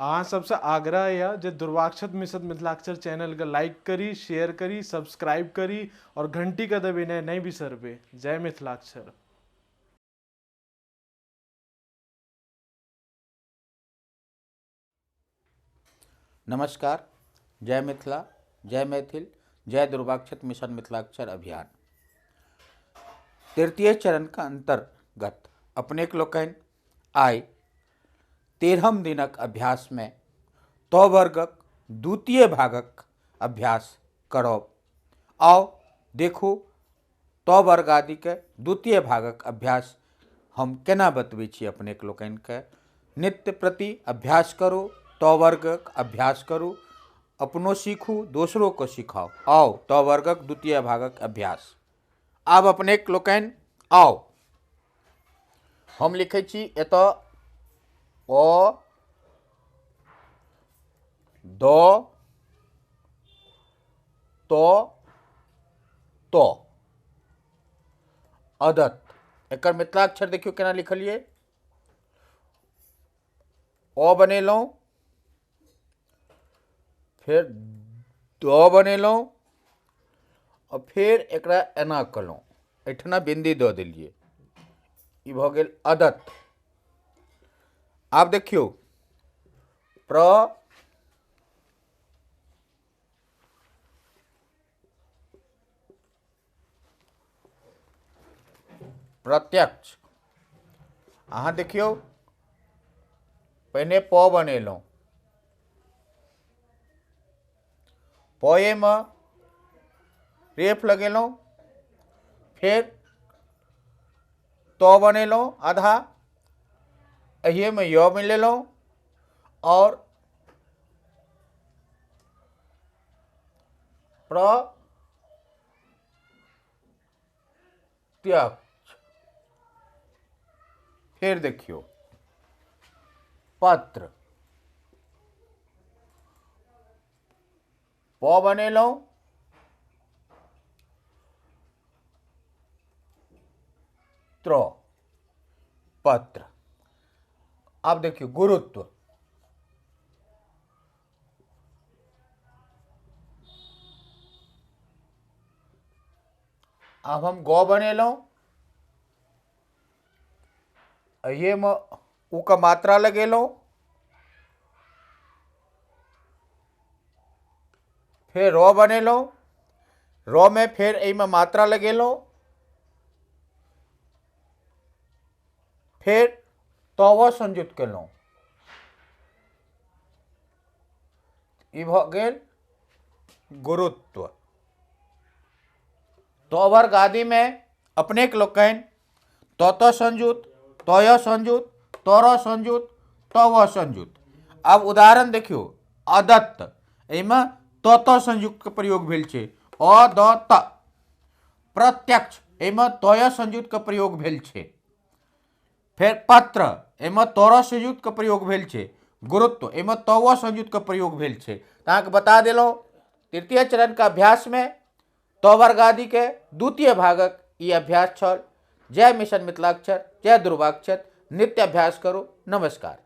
अहाँ सबसे आग्रह है जे दुर्वाक्षत मिशन मिथिलाक्षर चैनल के लाइक करी, शेयर करी, सब्सक्राइब करी और घंटी का दबाना नहीं बिसरबे। जय मिथिलाक्षर। नमस्कार, जय मिथिला, जय मैथिल, जय दुर्वाक्षत मिशन मिथिलाक्षर अभियान। तृतीय चरण का अंतर्गत अपने लोकनि आइ 13म दिनक अभ्यास में तो वर्गक द्वितीय भागक अभ्यास करब। आओ देखू तो वर्ग आदि के द्वितीय भागक अभ्यास हम केना बतबै छी अपने लोकनि के। नित्य प्रति अभ्यास करू, तो वर्गक अभ्यास करू, अपनो सीखू, दोसरों को सिखाओ। आओ तो वर्गक द्वितीय भागक अभ्यास। आब अपने लोकनि आओ, हम लिखै छी एतऽ ओ दो तो अदत। एकर मिथिलाक्षर देखियो केना लिखलिए। ओ बनेलहुँ, फिर दो बनेलहुँ और फिर एकरा एना कलहुँ, एहिठिना बिंदी दऽ देलिए, ई भऽ गेल अदत। आब देखियो प्रत्यक्ष। अहाँ देखियो पहिने प बनेलहुँ, पए में रेफ लगेलहुँ, फिर तो बनेलहुँ आधा, अहिए में य मिलेलहुँ और प्रत्यक्ष। फिर देखियो पत्र, प बनेलहुँ, त्र, पत्र। अब देखियो गुरुत्व, अब हम गौ बनेलहुँ, अहिए में उ का मात्रा लगेलहुँ, फिर र बनेलहुँ, र में फिर एहि में मात्रा लगेलहुँ, फिर तव संयुक्त केलहुँ, ई भऽ गेल गुरुत्व। तो वर्ग आदि में अपने लोकनि तो संयुक्त, तय संयुक्त, तर संयुक्त, तव संयुक्त। अब उदाहरण देखियो अदत्त, एहिमे तो संयुक्त के प्रयोग भेल छै, अदत्त। प्रत्यक्ष, एहिमे तय संयुक्त के प्रयोग भेल छै। फिर पत्र, एहिमे तर संयुक्त के प्रयोग भेल छै। गुरुत्व, एहिमे तव संयुक्त के प्रयोग भेल छै। अहाँके बता देलहुँ तृतीय चरण का अभ्यास में तो वर्ग आदि के द्वितीय भागक ई अभ्यास छल। जय मिशन मिथिलाक्षर, जय दुर्वाक्षत। नित्य अभ्यास करो। नमस्कार।